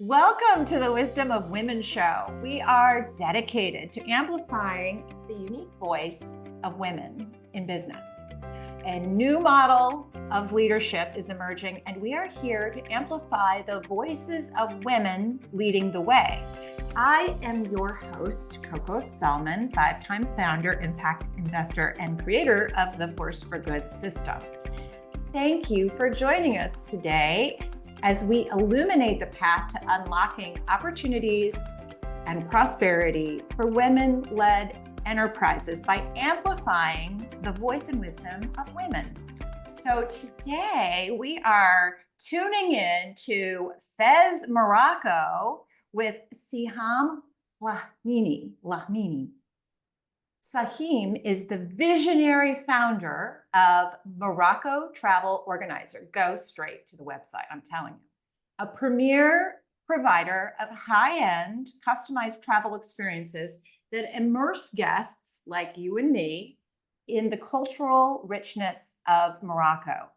Welcome to the Wisdom of Women show. We are dedicated to amplifying the unique voice of women in business. A new model of leadership is emerging, and we are here to amplify the voices of women leading the way. I am your host, Coco Sellman, five-time founder, impact investor, and creator of the Force for Good system. Thank you for joining us today as we illuminate the path to unlocking opportunities and prosperity for women-led enterprises by amplifying the voice and wisdom of women. So today we are tuning in to Fez, Morocco with Siham Lahmine. Siham is the visionary founder of Morocco Travel Organizer. Go straight to the website, I'm telling you. A premier provider of high-end customized travel experiences that immerse guests like you and me in the cultural richness of Morocco.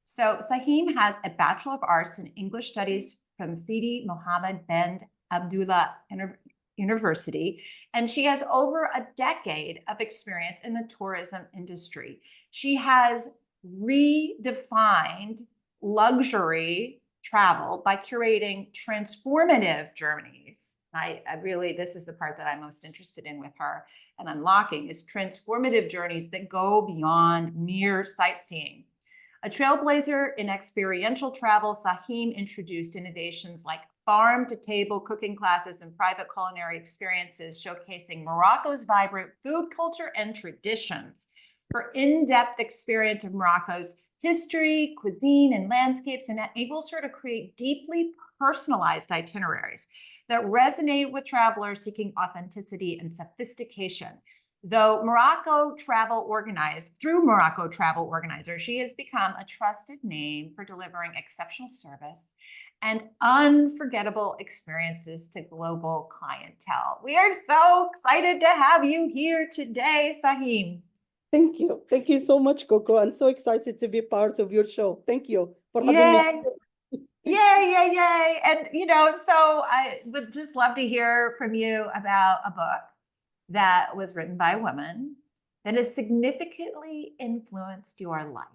So Siham has a Bachelor of Arts in English Studies from Sidi Mohammed bin Abdullah University, and she has over a decade of experience in the tourism industry. She has redefined luxury travel by curating transformative journeys. I really, this is the part that I'm most interested in with her and unlocking, is transformative journeys that go beyond mere sightseeing. A trailblazer in experiential travel, Siham introduced innovations like farm-to-table cooking classes and private culinary experiences showcasing Morocco's vibrant food culture and traditions. Her in-depth experience of Morocco's history, cuisine, and landscapes enables her to create deeply personalized itineraries that resonate with travelers seeking authenticity and sophistication. Through Morocco Travel Organizer, she has become a trusted name for delivering exceptional service and unforgettable experiences to global clientele. We are so excited to have you here today, Siham. Thank you. Thank you so much, Coco. I'm so excited to be part of your show. Thank you for having Yay. me. Yay. And, so I would just love to hear from you about a book that was written by a woman that has significantly influenced your life.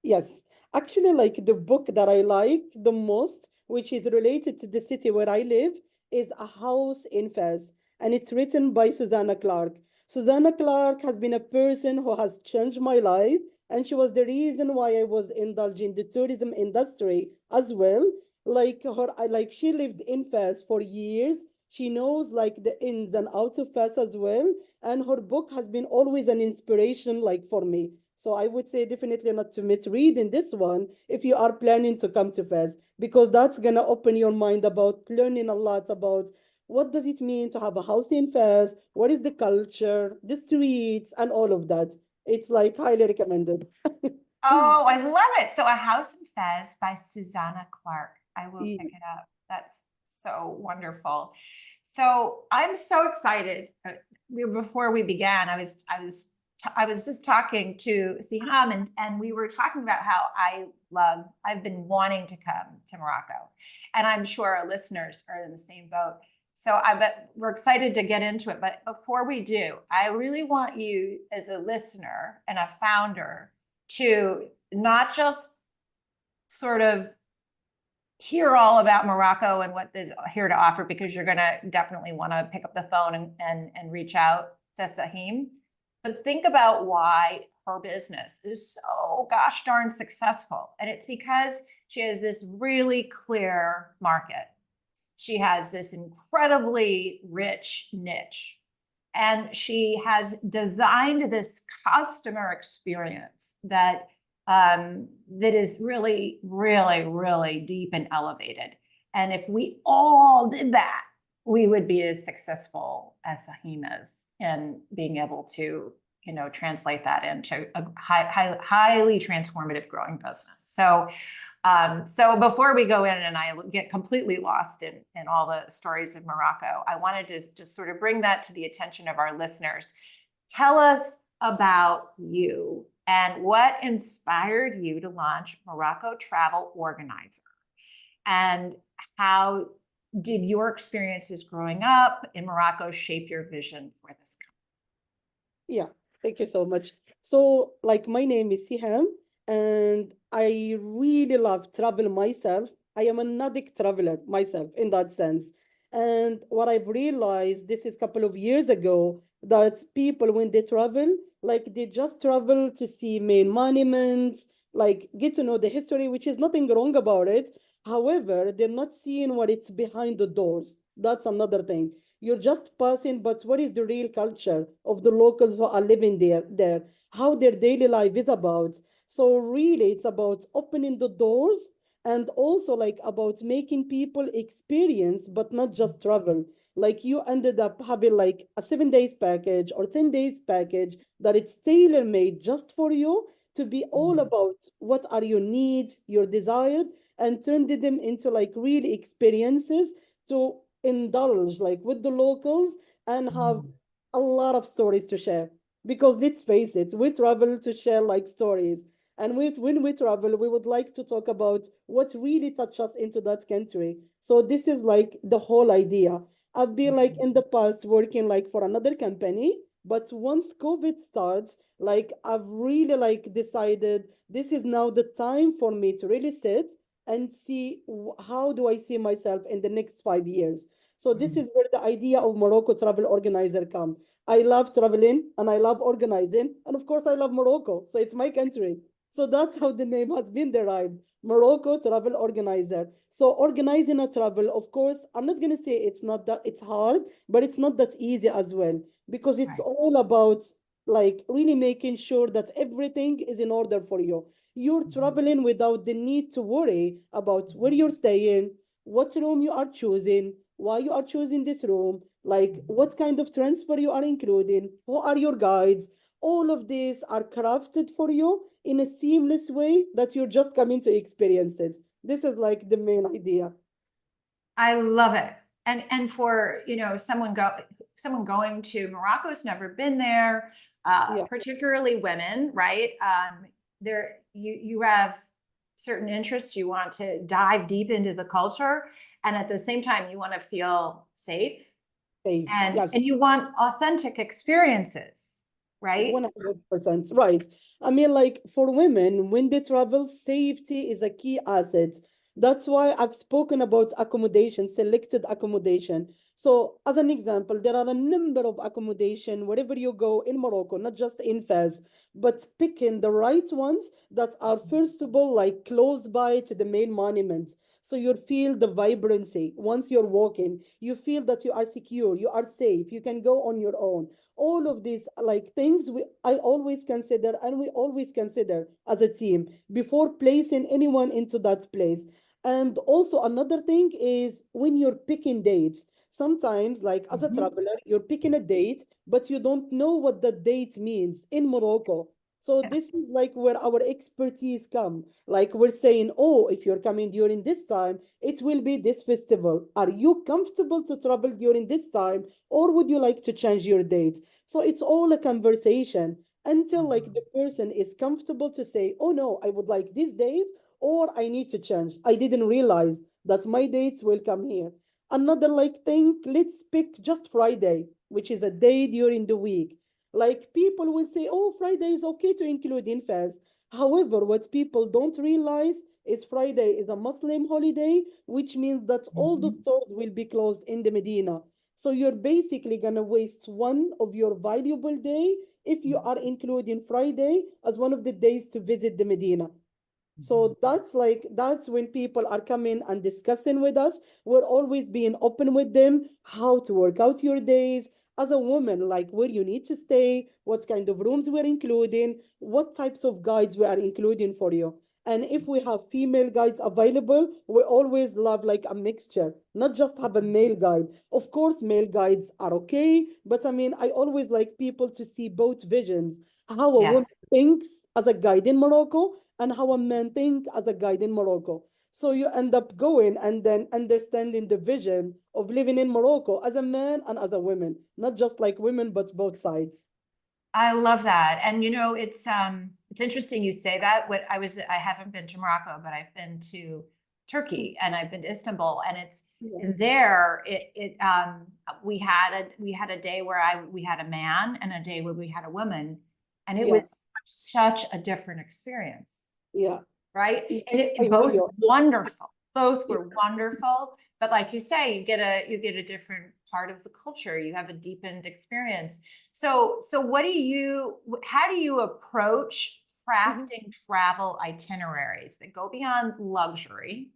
Yes, actually, like the book that I like the most, which is related to the city where I live, is A House in Fez, and it's written by Susanna Clark. Susanna Clark has been a person who has changed my life, and she was the reason why I was indulging the tourism industry as well. Like she lived in Fez for years. She knows like the ins and outs of Fez as well, and her book has been always an inspiration, like for me. So I would say definitely not to misread in this one if you are planning to come to Fez, because that's gonna open your mind about learning a lot about what does it mean to have a house in Fez, what is the culture, the streets, and all of that. It's like highly recommended. Oh, I love it. So A House in Fez by Susanna Clark. I will pick Yes. it up. That's so wonderful. So I'm so excited. Before we began, I was just talking to Siham, and we were talking about how I've been wanting to come to Morocco, and I'm sure our listeners are in the same boat. So I bet we're excited to get into it. But before we do, I really want you as a listener and a founder to not just sort of hear all about Morocco and what is here to offer, because you're going to definitely want to pick up the phone and reach out to Siham, but think about why her business is so gosh darn successful. And it's because she has this really clear market. She has this incredibly rich niche, and she has designed this customer experience that is really, really, really deep and elevated. And if we all did that, we would be as successful as Siham is in being able to, translate that into a highly transformative growing business. So before we go in and I get completely lost in all the stories of Morocco, I wanted to just sort of bring that to the attention of our listeners. Tell us about you and what inspired you to launch Morocco Travel Organizer, and how did your experiences growing up in Morocco shape your vision for this Yeah, thank you so much. So, like, my name is Siham, and I really love travel myself. I am an addict traveler myself in that sense. And what I've realized this is a couple of years ago that people, when they travel, like, they just travel to see main monuments, like, get to know the history, which is nothing wrong about it. However, they're not seeing what it's behind the doors. That's another thing. You're just passing, but what is the real culture of the locals who are living there, how their daily life is about? So really, it's about opening the doors and also like about making people experience, but not just travel. Like you ended up having like a 7 days package or 10 days package that it's tailor made just for you to be all time? about what are your needs, your desires, and turned them into like real experiences to indulge like with the locals and have Mhm. a lot of stories to share. Because let's face it, we travel to share like stories. And when we travel, we would like to talk about what really touched us into that country. So this is like the whole idea. I've been like Mhm. in the past working like for another company, but once COVID starts, like I've really like decided this is now the time for me to really sit and see how do I see myself in the next 5 years. So this Mhm. is where the idea of Morocco Travel Organizer come. I love traveling and I love organizing, and of course I love Morocco, so it's my country. So that's how the name has been derived, Morocco Travel Organizer. So organizing a travel, of course, I'm not gonna say it's not that it's hard, but it's not that easy as well because it's Right. all about like really making sure that everything is in order for you. You're Mhm. traveling without the need to worry about where Mhm. you're staying, what room you are choosing, why you are choosing this room, like Mhm. what kind of transfer you are including, who are your guides. All of these are crafted for you in a seamless way that you're just coming to experience it. This is like the main idea. I love it. And for, someone going to Morocco's never been there, Yeah. particularly women, right? There you have certain interests. You want to dive deep into the culture, and at the same time, you want to feel safe Safe. Yes. and you want authentic experiences, right? 100% right. I mean, like for women, when they travel, safety is a key asset. That's why I've spoken about accommodation, selected accommodation. So, as an example, there are a number of accommodation wherever you go in Morocco, not just in Fez, but picking the right ones that are first of all like close by to the main monuments. So you feel the vibrancy once you're walking. You feel that you are secure, you are safe, you can go on your own. All of these like things I always consider and we always consider as a team before placing anyone into that place. And also another thing is when you're picking dates, sometimes like as a Mhm. traveler you're picking a date but you don't know what the date means in Morocco. So Yeah. this is like where our expertise come. Like we're saying, oh, if you're coming during this time, it will be this festival. Are you comfortable to travel during this time, or would you like to change your date? So it's all a conversation until like the Mhm. person is comfortable to say, oh no, I would like these days, or I need to change. I didn't realize that my dates will come here. Another like thing, let's pick just Friday, which is a day during the week. Like people will say, oh, Friday is okay to include in fast. However, what people don't realize is Friday is a Muslim holiday, which means that all the Mhm. stores will be closed in the Medina. So you're basically gonna waste one of your valuable day if you are including Friday as one of the days to visit the Medina. Mhm. So that's when people are coming and discussing with us. We're always being open with them how to work out your days as a woman, like where you need to stay, what kind of rooms we're including, what types of guides we are including for you. And if we have female guides available, we always love like a mixture, not just have a male guide. Of course, male guides are okay, but I mean, I always like people to see both visions, how a woman Yes. thinks as a guide in Morocco and how a man think as a guide in Morocco. So you end up going and then understanding the vision of living in Morocco as a man and as a woman, not just like women, but both sides. I love that. And it's interesting you say that. I haven't been to Morocco, but I've been to Turkey and I've been to Istanbul, and it's Yeah. there. We had a day where we had a man and a day where we had a woman, and it Yeah. was such a different experience, Yeah. right? Yeah. And I hear both you. wonderful. Both Yeah. were wonderful, but like you say, you get a different part of the culture. You have a deepened experience. So how do you approach Mhm. crafting travel itineraries that go beyond luxury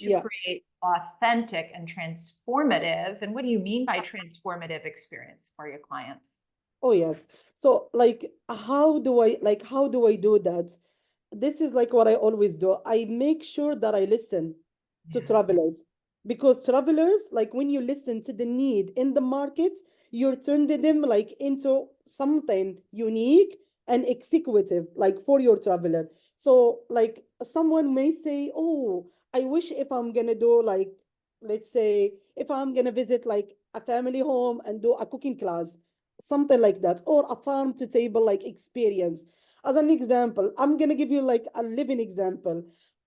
to Yeah. create authentic and transformative? And what do you mean by transformative experience for your clients? Oh yes. So like how do I do that? This is like what I always do. I make sure that I listen to Yeah. travelers, because travelers, like when you listen to the need in the market, you're turning them like into something unique and executive, like for your traveler. So like someone may say, "Oh, I wish if I'm gonna do like, let's say, if I'm gonna visit like a family home and do a cooking class, something like that, or a farm to table like experience." As an example, I'm gonna give you like a living example.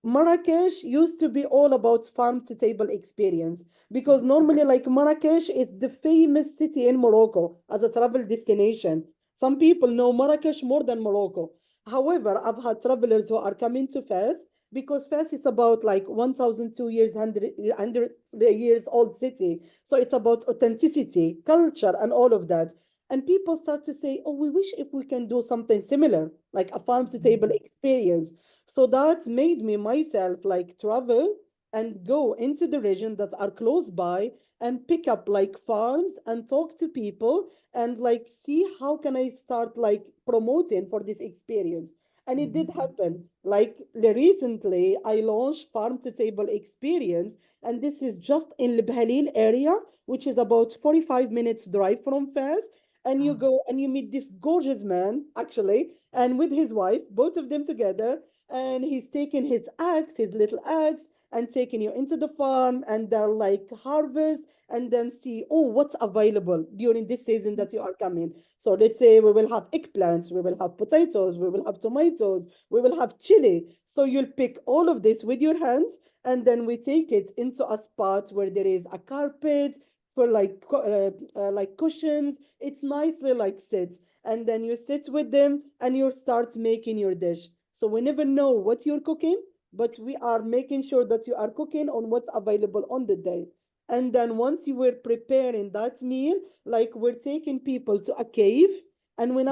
Marrakesh used to be all about farm to table experience, because normally like Marrakesh is the famous city in Morocco as a travel destination. Some people know Marrakesh more than Morocco. However, I've had travelers who are coming to Fez, because Fez is about like 1,002 years, 100 years old city. So it's about authenticity, culture, and all of that. And people start to say, "Oh, we wish if we can do something similar, like a farm to table experience." So that made me myself like travel and go into the region that are close by and pick up like farms and talk to people and like see how can I start like promoting for this experience. And it did Mhm. happen. Like recently, I launched farm to table experience, and this is just in Libhalil area, which is about 45 minutes drive from Fez. And you Oh, go and you meet this gorgeous man actually, and with his wife, both of them together, and he's taking his axe, his little axe, and taking you into the farm, and they'll like harvest and then see, oh, what's available during this season that you are coming. So let's say we will have eggplants, we will have potatoes, we will have tomatoes, we will have chili. So you'll pick all of this with your hands, and then we take it into a spot where there is a carpet for like cushions. It's nicely like sit, and then you sit with them and you start making your dish. So we never know what you're cooking, but we are making sure that you are cooking on what's available on the day. And then once you were preparing that meal, like we're taking people to a cave. And when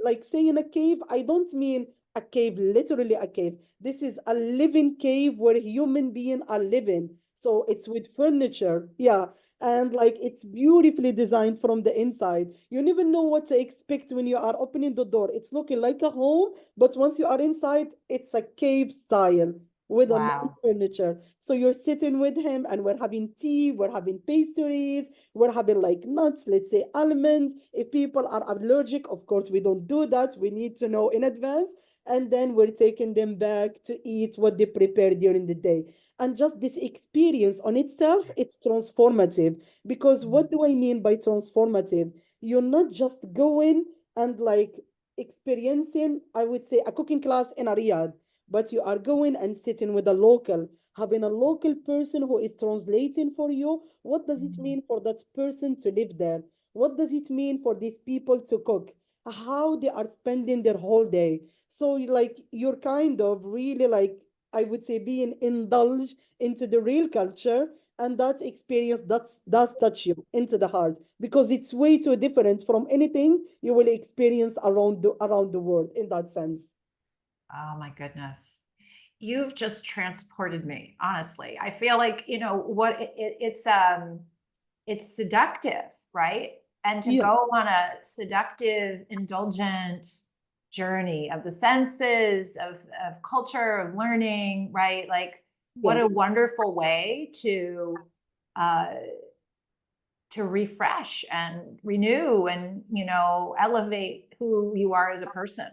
like saying a cave, I don't mean a cave, literally a cave. This is a living cave where human beings are living. So it's with furniture. Yeah, and like it's beautifully designed from the inside. You never know what to expect when you are opening the door. It's looking like a home, but once you are inside, it's a cave style with a nice wow. furniture. So you're sitting with him, and we're having tea, we're having pastries, we're having like nuts, let's say almonds. If people are allergic, of course, we don't do that. We need to know in advance. And then we're taking them back to eat what they prepared during the day. And just this experience on itself, it's transformative. Because what do I mean by transformative? You're not just going and like experiencing, I would say, a cooking class in a Riyadh, but you are going and sitting with a local, having a local person who is translating for you. What does it mean for that person to live there? What does it mean for these people to cook? How they are spending their whole day? So like you're kind of really like, I would say, being indulged into the real culture, and that experience does touch you into the heart, because it's way too different from anything you will experience around the world in that sense. Oh my goodness. You've just transported me, honestly. I feel like, what it's seductive, right? And to Yeah, go on a seductive, indulgent journey of the senses, of culture, of learning, right? Like what yes. a wonderful way uh to refresh and renew and, elevate who you are as a person.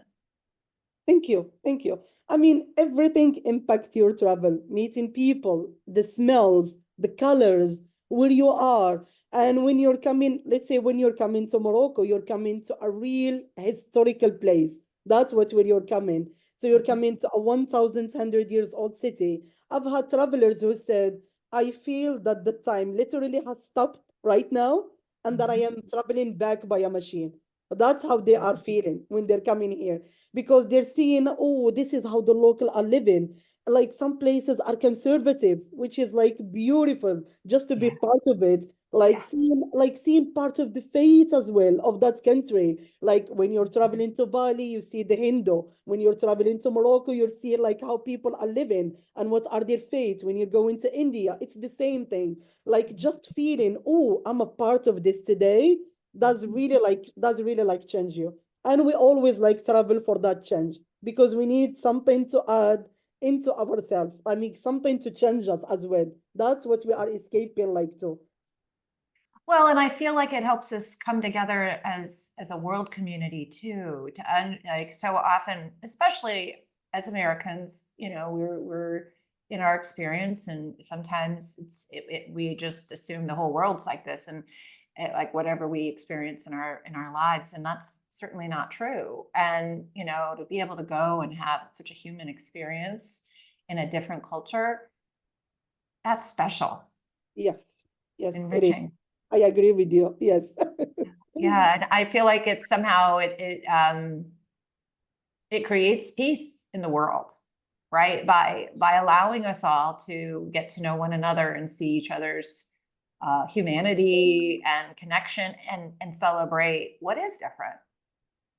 Thank you. Thank you. I mean, everything impacts your travel, meeting people, the smells, the colors, where you are. And when you're coming, let's say when you're coming to Morocco, you're coming to a real historical place. That's where you're coming. So you're coming to a 1,100 years old city, I've had travelers who said, I feel that the time literally has stopped right now and that I Mhm. am traveling back by a machine. That's how they are feeling when they're coming here because they're seeing, oh, this is how the local are living. Like some places are conservative, which is like beautiful just to be part Yes. of it. Yeah. Like seeing part of the faith as well of that country. Like when you're traveling to Bali, you see the Hindu. When you're traveling to Morocco, you see like how people are living and what are their faiths. When you're going to India, it's the same thing. Like just feeling, oh, I'm a part of this today. Does really like change you. And we always like travel for that change because we need something to add into ourselves. I mean, something to change us as well. That's what we are escaping like to. Well, and I feel like it helps us come together as a world community too. Like so often, especially as Americans, we're in our experience, and sometimes we just assume the whole world's like this, and like whatever we experience in our lives, and that's certainly not true. And to be able to go and have such a human experience in a different culture, that's special, Yes, yes, it is. enriching. I agree with you. Yes. Yeah, and I feel like it somehow it creates peace in the world, right? By allowing us all to get to know one another and see each other's humanity and connection and celebrate what is different.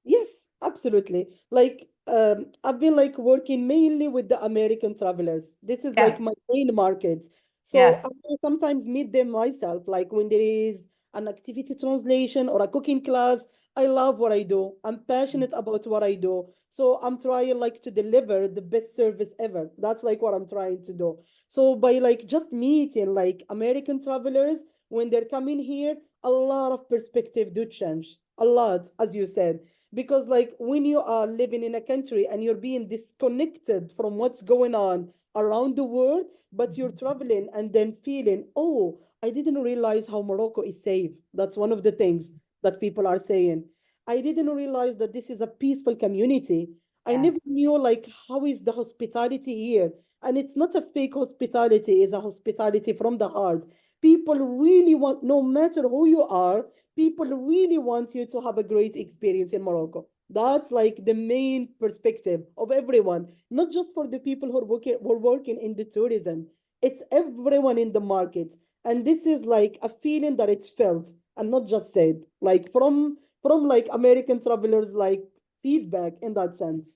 Yes, absolutely. Like, I've been like working mainly with the American travelers. This is like Yes, my main market. So I yes. will sometimes meet them myself, like when there is an activity translation or a cooking class. I love what I do. I'm passionate about what I do. So I'm trying like to deliver the best service ever. That's like what I'm trying to do. So by like just meeting like American travelers when they're coming here, a lot of perspective do change. A lot, as you said because like when you are living in a country and you're being disconnected from what's going on around the world but you're traveling and then feeling, oh, I didn't realize how Morocco is safe. That's one of the things that people are saying. I didn't realize that this is a peaceful community. I never Yes. knew like how is the hospitality here, and it's not a fake hospitality, it's a hospitality from the heart. People really want, no matter who you are, people really want you to have a great experience in Morocco. That's like the main perspective of everyone, not just for the people who are working in the tourism. It's everyone in the market. And this is like a feeling that it's felt and not just said, like from like American travelers, like feedback in that sense.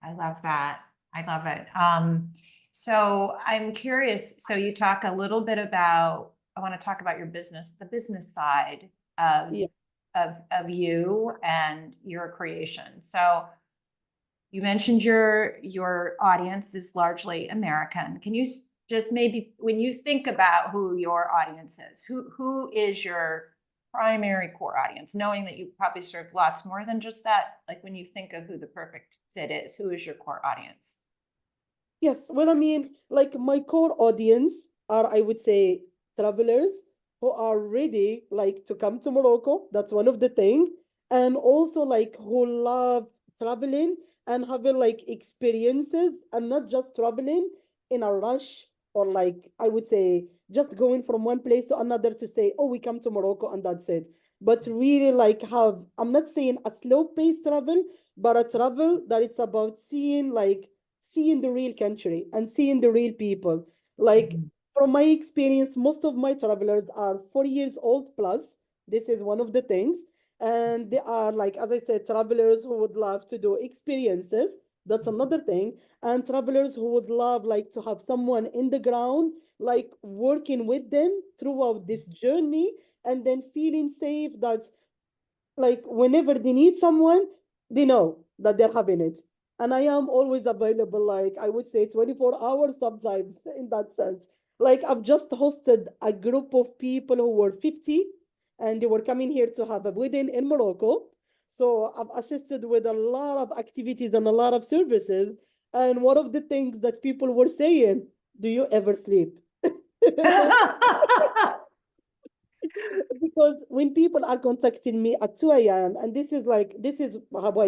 I love that. I love it. So I'm curious. So you talk a little bit about, I want to talk about your business, the business side of Yeah. of you and your creation. So you mentioned your audience is largely American. Can you just maybe, when you think about who your audience is, who is your primary core audience, knowing that you probably serve lots more than just that, like when you think of who the perfect fit is, who is your core audience? Yes, well, I mean, like my core audience are, I would say, travelers who are ready, like, to come to Morocco. That's one of the thing, and also like who love traveling and having like experiences, and not just traveling in a rush or like I would say just going from one place to another to say, oh, we come to Morocco and that's it. But really like have, I'm not saying a slow paced travel, but a travel that it's about seeing the real country and seeing the real people. Like Mhm. from my experience, most of my travelers are 40 years old plus. This is one of the things. And they are like, as I said, travelers who would love to do experiences. That's another thing. And travelers who would love like to have someone in the ground, like working with them throughout this journey and then feeling safe that like whenever they need someone, they know that they're having it. And I am always available, like I would say 24 hours sometimes in that sense. Like I've just hosted a group of people who were 50 and they were coming here to have a wedding in Morocco. So I've assisted with a lot of activities and a lot of services. And one of the things that people were saying, do you ever sleep? because when people are contacting me at 2 a.m., and this is how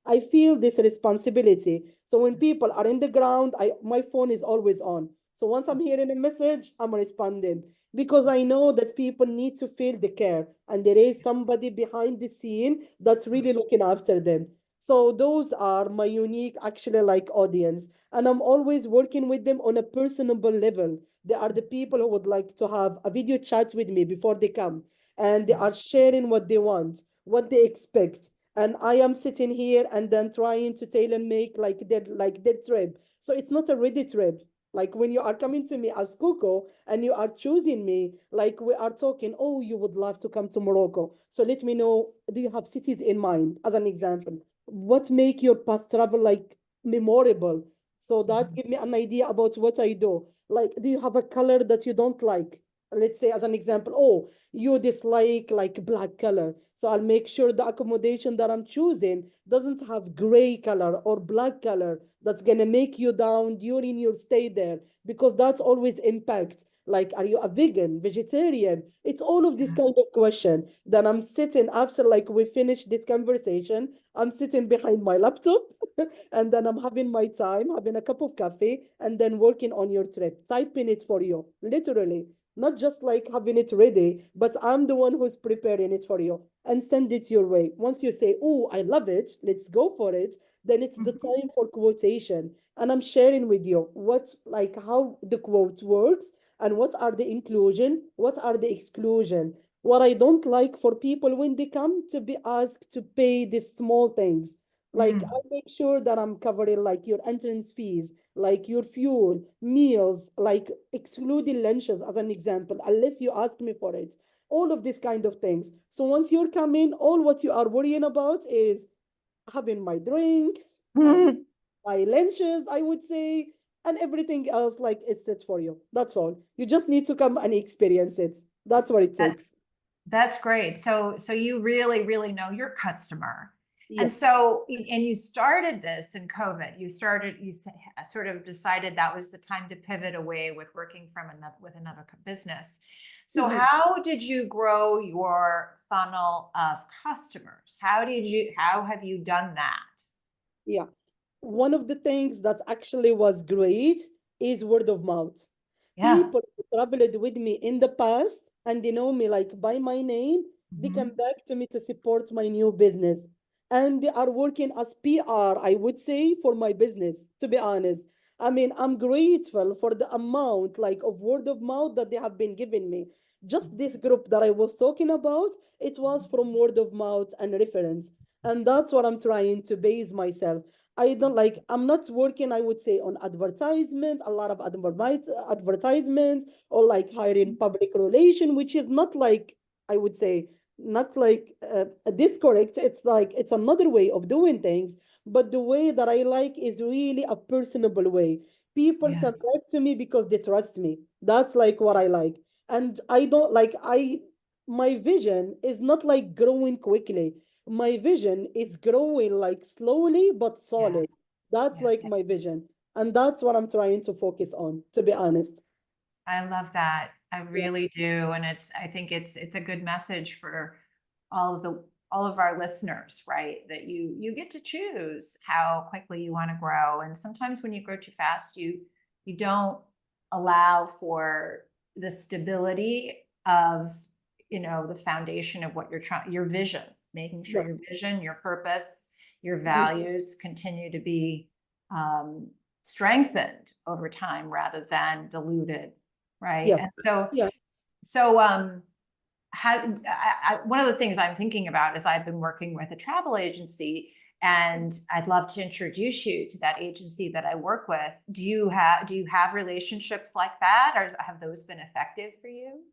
I feel this responsibility. So when people are in the ground, my phone is always on. So once I'm hearing a message, I'm responding because I know that people need to feel the care and there is somebody behind the scene that's really looking after them. So those are my unique, actually, like audience. And I'm always working with them on a personable level. They are the people who would like to have a video chat with me before they come. And they are sharing what they want, what they expect. And I am sitting here and then trying to tailor make like their trip. So it's not a ready trip. Like when you are coming to me as Coco and you are choosing me, like we are talking, oh, you would love to come to Morocco. So let me know, do you have cities in mind, as an example? What make your past travel like memorable? So that give me an idea about what I do. Like, do you have a color that you don't like? Let's say as an example, oh, you dislike like black color. So I'll make sure the accommodation that I'm choosing doesn't have gray color or black color that's gonna make you down during your stay there because that's always impact. Like, are you a vegan, vegetarian? It's all of this Yeah. kind of question. Then I'm sitting after like we finish this conversation. I'm sitting behind my laptop and then I'm having my time, having a cup of coffee, and then working on your trip, typing it for you, literally. Not just like having it ready, but I'm the one who's preparing it for you and send it your way. Once you say, oh, I love it, let's go for it, then it's the Mhm. time for quotation. And I'm sharing with you what, like, how the quote works and what are the inclusion, what are the exclusion. What I don't like for people when they come to be asked to pay these small things. Like I Mm. make sure that I'm covering like your entrance fees, like your fuel, meals, like excluding lunches as an example, unless you ask me for it. All of these kind of things. So once you're coming, all what you are worrying about is having my drinks, my lunches, I would say, and everything else like is set for you. That's all. You just need to come and experience it. That's what it That takes. That's great. So you really, really know your customer. And Yes. so, and you started this in COVID. Sort of decided that was the time to pivot away with working from another business. So Mhm. how did you grow your funnel of customers? How have you done that? Yeah. One of the things that actually was great is word of mouth. Yeah. People who traveled with me in the past and they know me like by my name, they come Mhm. back to me to support my new business. And they are working as PR, I would say, for my business, to be honest. I mean, I'm grateful for the amount like of word of mouth that they have been giving me. Just this group that I was talking about, it was from word of mouth and reference. And that's what I'm trying to base myself. I don't like, I'm not working, I would say, on advertisement, a lot of advertisements or like hiring public relation, which is not like, I would say, not like discorrect. It's like, it's another way of doing things. But the way that I like is really a personable way. People come Yes. back to me because they trust me. That's like what I like. And I don't like, my vision is not like growing quickly. My vision is growing like slowly but solid. Yes. That's Yeah. like my vision. And that's what I'm trying to focus on, to be honest. I love that. I Yeah. really do. And I think it's a good message for all of our listeners, right? That you get to choose how quickly you want to grow. And sometimes when you grow too fast, you don't allow for the stability of, the foundation of what you're trying, your vision, making sure Yes. your vision, your purpose, your Mhm. values continue to be um, strengthened over time rather than diluted, right? Yes. And so, Yeah. so how one of the things I'm thinking about is I've been working with a travel agency, and I'd love to introduce you to that agency that I work with. Do you have relationships like that, or have those been effective for you?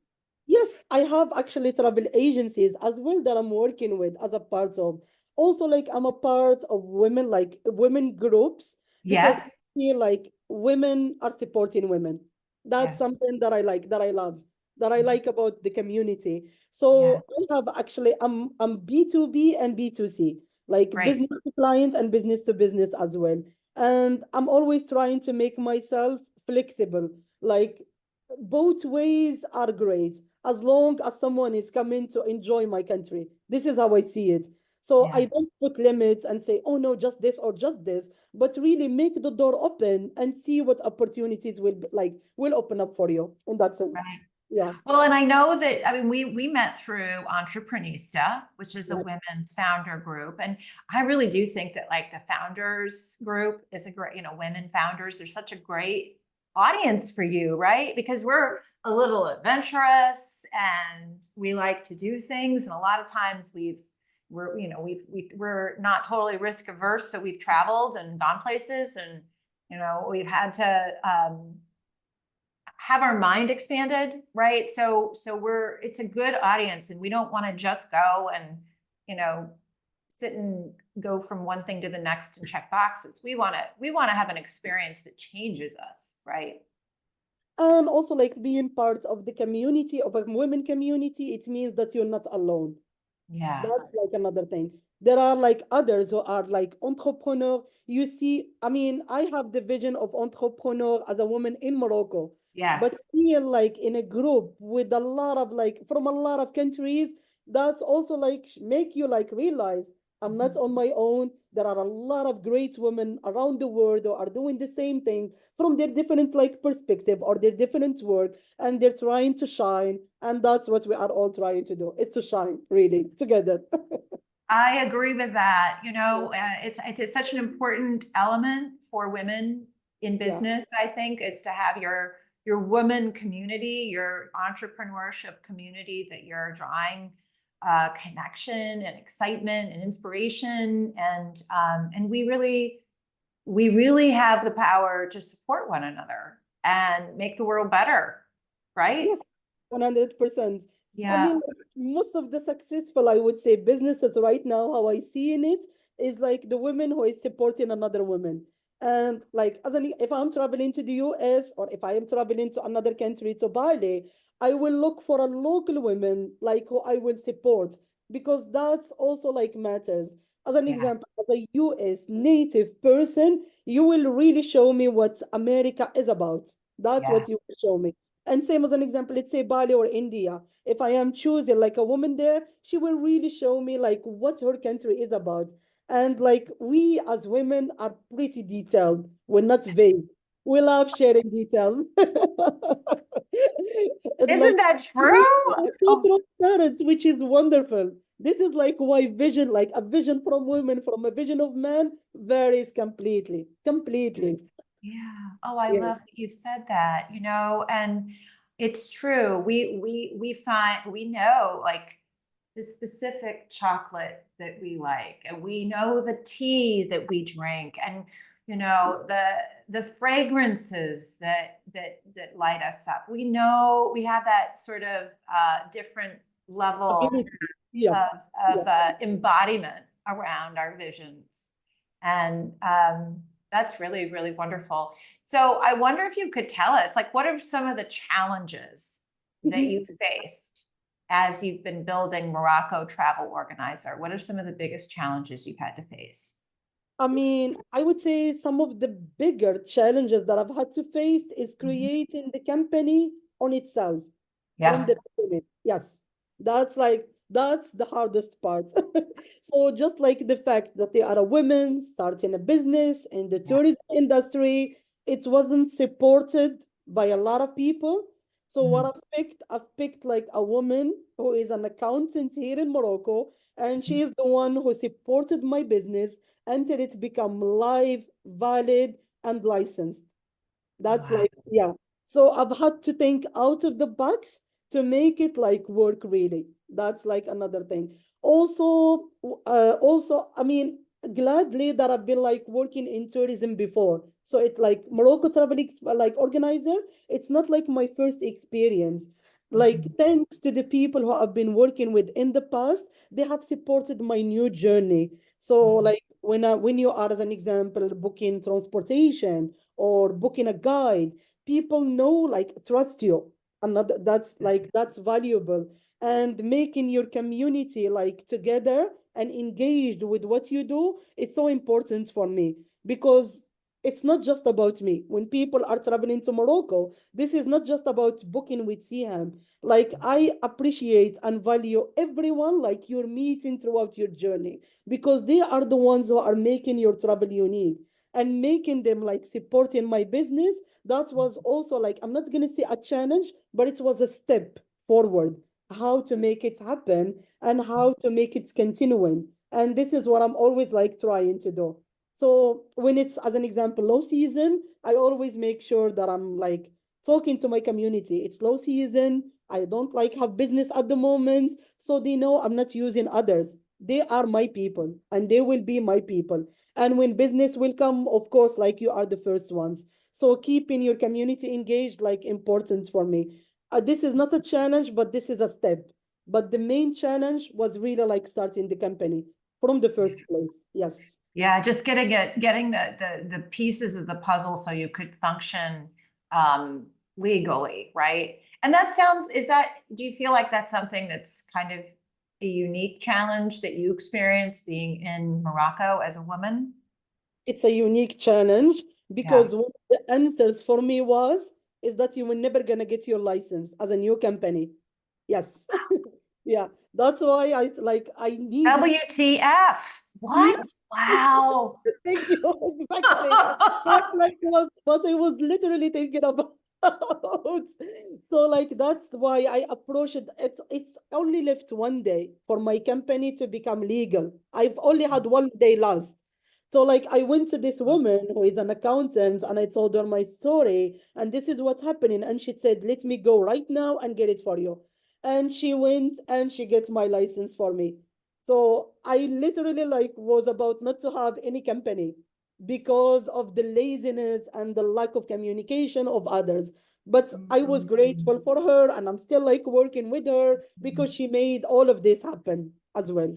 Yes, I have actually travel agencies as well that I'm working with as a part of. Also, like I'm a part of women, like women groups, because I Yes. feel like women are supporting women. That's Yes. something that I like, that I love, that I Mhm. like about the community. Yeah. So I have actually, I'm B2B and B2C, like Great. business to client and business to business as well. And I'm always trying to make myself flexible. Like both ways are great. as long as someone is coming to enjoy my country. This is how I see it. So I Yes. don't put limits and say, oh no, just this or just this, but really make the door open and see what opportunities will open up for you in that sense. Right. Yeah. Well, and I know that, I mean, we met through Entreprenista, which is a Yeah. women's founder group. And I really do think that like the founders group is a great, women founders are such a great audience for you, right? Because we're a little adventurous and we like to do things. And a lot of times we're not totally risk averse. So we've traveled and gone places and, we've had to, have our mind expanded, right? So it's a good audience and we don't want to just go and, you know, sit and go from one thing to the next and check boxes. We want to have an experience that changes us, right? And also like being part of the community of a women community, it means that you're not alone. Yeah. That's like another thing. There are like others who are like entrepreneur. You see, I mean, I have the vision of entrepreneur as a woman in Morocco, but Yes. here like in a group with a lot of like from a lot of countries, that's also like make you like realize I'm not Mhm. on my own. There are a lot of great women around the world who are doing the same thing from their different like perspective or their different work, and they're trying to shine, and that's what we are all trying to do, is to shine really together. I agree with that. Yeah, It's such an important element for women in yeah, business, I think, is to have your woman community, your entrepreneurship community that you're drawing connection and excitement and inspiration. And we really have the power to support one another and make the world better, right? yes, 100%. I Yeah. mean, like, most of the successful, I would say, businesses right now, how I see in it is like the women who is supporting another woman. And like, if I'm traveling to the US or if I am traveling to another country to Bali, I will look for a local woman like who I will support, because that's also like matters. As an Yeah. example, as a US native person, you will really show me what America is about. That's Yeah. what you will show me. And same as an example, let's say Bali or India. If I am choosing like a woman there, she will really show me like what her country is about. And like we as women are pretty detailed. We're not vague. We love sharing details. And Isn't like that we true? are so Oh, transparent, which is wonderful. This is like why vision, like a vision from women, from a vision of man, varies completely. Completely. yeah. Oh, I Yeah. love that you said that, and it's true. We know like the specific chocolate that we like, and we know the tea that we drink, and the fragrances that light us up. We know we have that sort of different level Ability. Yes. of Yes. embodiment around our visions. And that's really, really wonderful. So I wonder if you could tell us, like, what are some of the challenges that you Mhm. faced as you've been building Morocco Travel Organizer? What are some of the biggest challenges you've had to face? I mean, I would say some of the bigger challenges that I've had to face is Mhm. creating the company on itself from Yeah. the beginning. Yes, that's the hardest part. So just like the fact that they are a women starting a business in the Yeah. tourism industry, it wasn't supported by a lot of people. So what Mm. I've picked like a woman who is an accountant here in Morocco, and she is the one who supported my business until it's become live, valid, and licensed. That's Wow. like, yeah. So I've had to think out of the box to make it like work really. That's like another thing. Also, I mean, gladly that I've been like working in tourism before. So it's like Morocco Travel like organizer. It's not like my first experience. Like Mhm. thanks to the people who I've been working with in the past, they have supported my new journey. So Mhm. like when you are as an example booking transportation or booking a guide, people know like trust you. Another that's valuable. And making your community like together and engaged with what you do, it's so important for me, because it's not just about me. When people are traveling to Morocco, this is not just about booking with Siham. Like I appreciate and value everyone like you're meeting throughout your journey, because they are the ones who are making your travel unique and making them like supporting my business. That was also like, I'm not gonna say a challenge, but it was a step forward, how to make it happen and how to make it continuing. And this is what I'm always like trying to do. So when it's, as an example, low season, I always make sure that I'm like talking to my community. It's low season. I don't like have business at the moment. So they know I'm not using others. They are my people and they will be my people. And when business will come, of course, like you are the first ones. So keeping your community engaged, like important for me. This is not a challenge, but this is a step. But the main challenge was really like starting the company from the first place. Yes. Yeah, just getting the pieces of the puzzle so you could function legally, right? And that sounds, do you feel like that's something that's kind of a unique challenge that you experience being in Morocco as a woman? It's a unique challenge Yeah. because one of the answers for me was is that you were never gonna get your license as a new company. Yes. Yeah. That's why I needed. WTF? Yeah. What? Wow. Thank you. Exactly. That's like what I was literally thinking about. So like that's why I approach it. It's only left one day for my company to become legal. I've only had one day last. So like I went to this woman who is an accountant and I told her my story and this is what's happening. And she said, let me go right now and get it for you. And she went and she gets my license for me. So I literally like was about not to have any company because of the laziness and the lack of communication of others. But I was grateful for her and I'm still like working with her because she made all of this happen as well.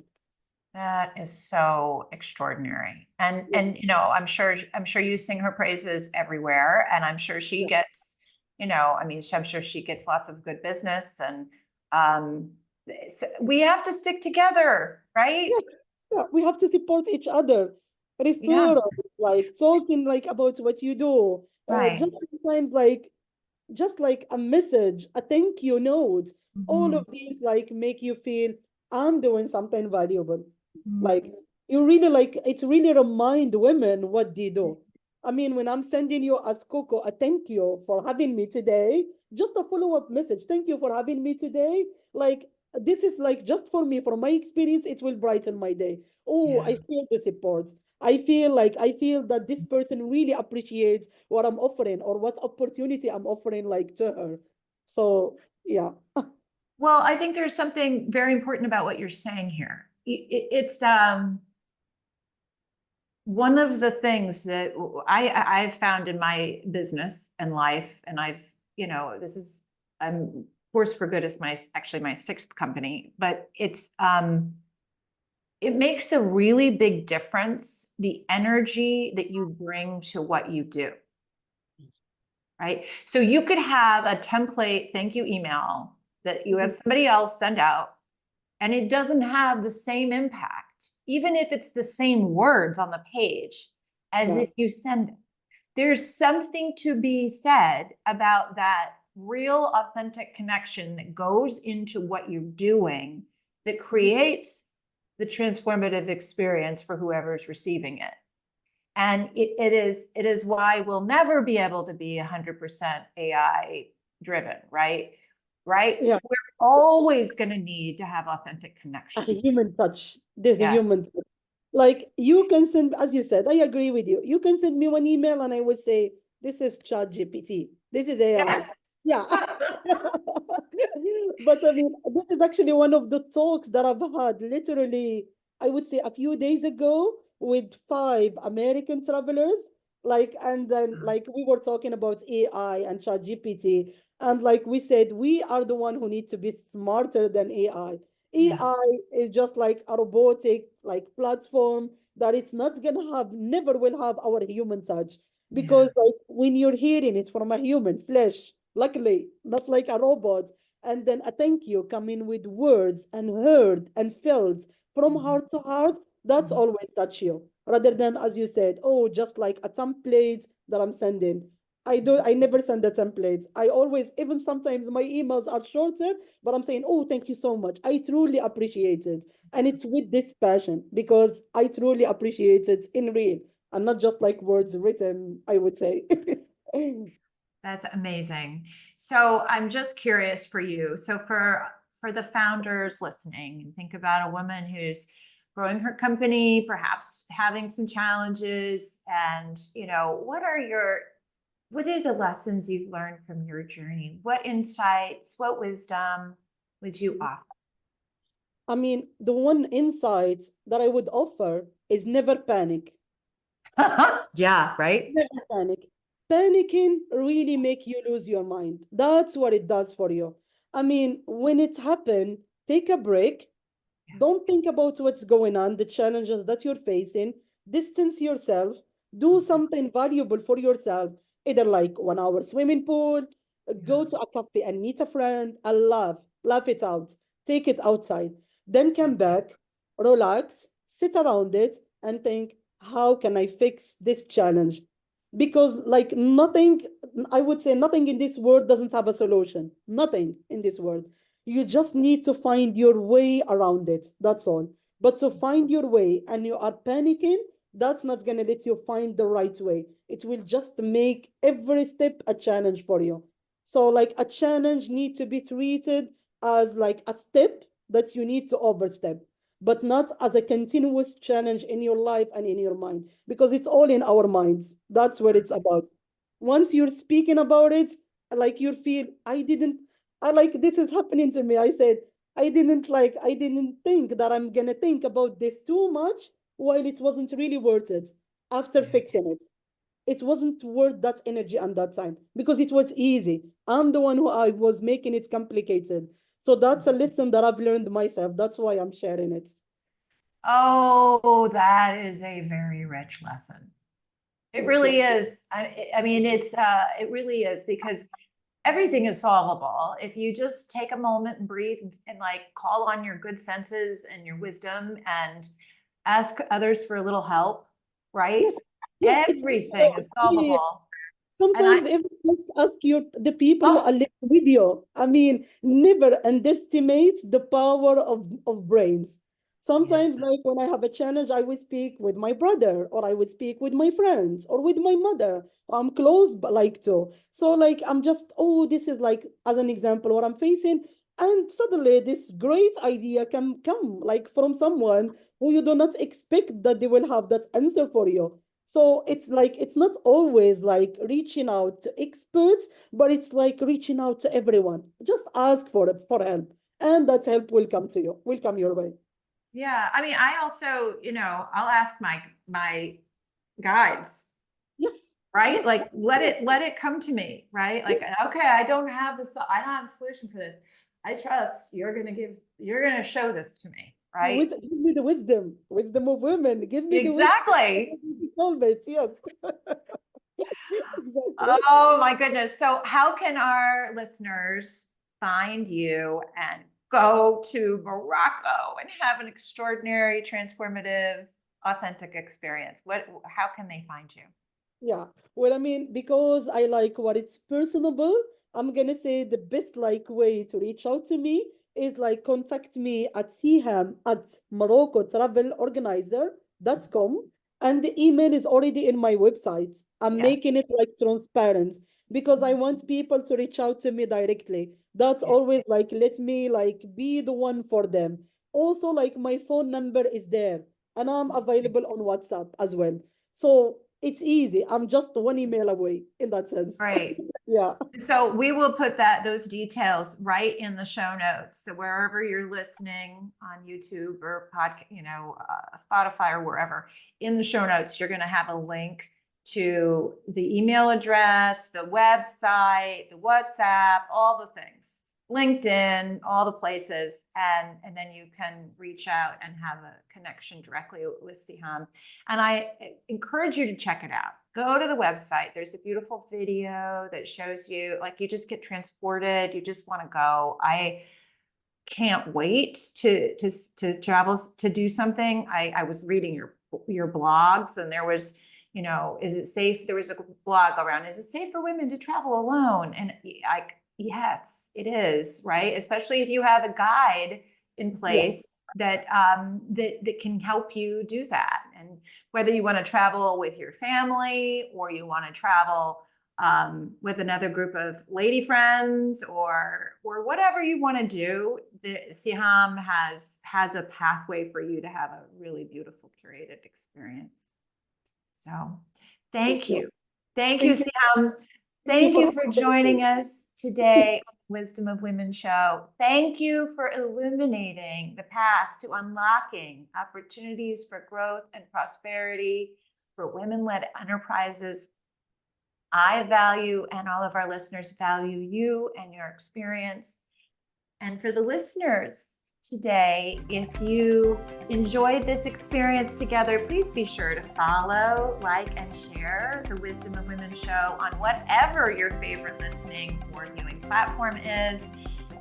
That is so extraordinary. Yeah, And I'm sure you sing her praises everywhere. And I'm sure she yeah, gets, I mean, I'm sure she gets lots of good business and um we have to stick together, right? yeah, yeah. We have to support each other. Yeah, Referrals, like talking like about what you do. right. Just sometimes like just like a message, a thank you note, all Mhm. of these like make you feel I'm doing something valuable. Mhm. Like you really like it's really remind women what they do. I mean, when I'm sending you as Coco a thank you for having me today, just a follow-up message. Thank you for having me today. Like this is like just for me, from my experience, it will brighten my day. Oh, Yeah. I feel the support. I feel that this person really appreciates what I'm offering or what opportunity I'm offering like to her. So yeah. Well, I think there's something very important about what you're saying here. It's one of the things that I've found in my business and life, and this is Force for Good is actually my sixth company, but it makes a really big difference, the energy that you bring to what you do, right? So you could have a template thank you email that you have Mhm. somebody else send out, and it doesn't have the same impact, even if it's the same words on the page, as Yeah. if you send it. There's something to be said about that real, authentic connection that goes into what you're doing that Mhm. creates the transformative experience for whoever's receiving it. And it is why we'll never be able to be 100% AI driven, right? Right? Yeah. We're always going to need to have authentic A connection. human touch. The human Yes. touch. Like you can send, as you said, I agree with you. You can send me one email and I would say, this is Chat GPT. This is AI. Yeah. But I mean, this is actually one of the talks that I've had literally, I would say a few days ago with 5 American travelers. Like, and then like we were talking about AI and Chat GPT. And like we said, we are the one who need to be smarter than AI. Yeah. AI is just like a robotic like platform that it's not gonna have, never will have our human touch Yeah. because like when you're hearing it from a human flesh, luckily not like a robot, and then a thank you coming with words and heard and felt from Mhm. heart to heart, that's Mhm. always touch you, rather than, as you said, oh, just like a template that I'm sending. I never send the templates. I always, even sometimes my emails are shorter, but I'm saying, oh, thank you so much. I truly appreciate it. And it's with this passion because I truly appreciate it in real and not just like words written, I would say. That's amazing. So I'm just curious for you. So for the founders listening, think about a woman who's growing her company, perhaps having some challenges, and what are the lessons you've learned from your journey? What insights, what wisdom would you offer? I mean, the one insight that I would offer is never panic. Yeah, right. Never panic. Panicking really make you lose your mind. That's what it does for you. I mean, when it happened, take a break. Yeah. Don't think about what's going on, the challenges that you're facing. Distance yourself. Do Mhm. something valuable for yourself. Either like 1 hour swimming pool, go Yeah. to a cafe and meet a friend and laugh it out. Take it outside. Then Yeah. come back, relax, sit around it, and think, how can I fix this challenge? Because like nothing, I would say nothing in this world doesn't have a solution. Nothing in this world. You just need to find your way around it. That's all. But to find your way and you are panicking, that's not going to let you find the right way. It will just make every step a challenge for you. So like a challenge need to be treated as like a step that you need to overstep, but not as a continuous challenge in your life and in your mind, because it's all in our minds. That's what it's about. Once you're speaking about it, like you feel, I like this is happening to me. I said, I didn't think that I'm gonna think about this too much while it wasn't really worth it after Yeah. fixing it. It wasn't worth that energy and that time because it was easy. I'm the one who I was making it complicated. So that's a lesson that I've learned myself. That's why I'm sharing it. Oh, that is a very rich lesson. It Thank you. really is. I mean, it really is because everything is solvable if you just take a moment and breathe and like call on your good senses and your wisdom and ask others for a little help, right? Yes, yes, it's Everything is solvable. And I, sometimes even just ask your the people who oh, are living with you. I mean, never underestimate the power of brains. yeah. Sometimes, like when I have a challenge, I will speak with my brother, or I will speak with my friends, or with my mother. I'm close, but like to. So, like, I'm just, oh, this is like as an example what I'm facing, and suddenly this great idea can come like from someone who you do not expect that they will have that answer for you. So it's like it's not always like reaching out to experts, but it's like reaching out to everyone. Just ask for it for help, and that help will come to you, will come your way. Yeah. I mean, I also, I'll ask my guides, Yes, right? yes, Like let it come to me, right? yes. Like, okay, I don't have a solution for this. I trust you're gonna show this to me, right? Give me the wisdom of women. Give me the wisdom Exactly. to solve it. Yes, exactly. Oh my goodness. So how can our listeners find you and go to Morocco and have an extraordinary, transformative, authentic experience? How can they find you? Yeah. Well, I mean, because I like what it's personable, I'm gonna say the best like way to reach out to me is like contact me at Siham at Morocco Travel Organizer.com, and the email is already in my website. I'm Yeah. making it like transparent because I want people to reach out to me directly. That's Yeah. always like let me like be the one for them. Also, like my phone number is there and I'm available on WhatsApp as well. So it's easy. I'm just one email away in that sense. Right. Yeah. So we will put those details right in the show notes. So wherever you're listening on YouTube or podcast, Spotify or wherever, in the show notes, you're going to have a link to the email address, the website, the WhatsApp, all the things, LinkedIn, all the places, and then you can reach out and have a connection directly with Siham. And I encourage you to check it out. Go to the website. There's a beautiful video that shows you, like, you just get transported. You just want to go. I can't wait to travel to do something. I was reading your blogs, and there was, is it safe? There was a blog around, is it safe for women to travel alone? And yes, it is, right? Especially if you have a guide in place that can help you do that. And whether you want to travel with your family or you want to travel with another group of lady friends or whatever you want to do, Siham has a pathway for you to have a really beautiful curated experience. So thank you. Thank you, Siham. Thank you for joining us today on the Wisdom of Women show. Thank you for illuminating the path to unlocking opportunities for growth and prosperity for women-led enterprises. I value, and all of our listeners value, you and your experience. And for the listeners today, if you enjoyed this experience together, please be sure to follow, like, and share the Wisdom of Women show on whatever your favorite listening or viewing platform is.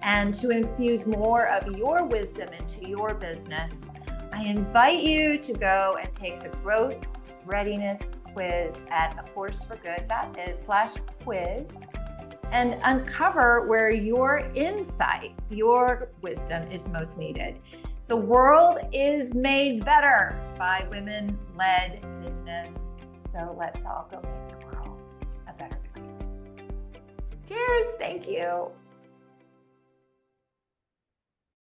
And to infuse more of your wisdom into your business, I invite you to go and take the Growth Readiness quiz at aforceforgood.is/quiz and uncover where your insight, your wisdom is most needed. The world is made better by women-led business. So let's all go make the world a better place. Cheers. Thank you.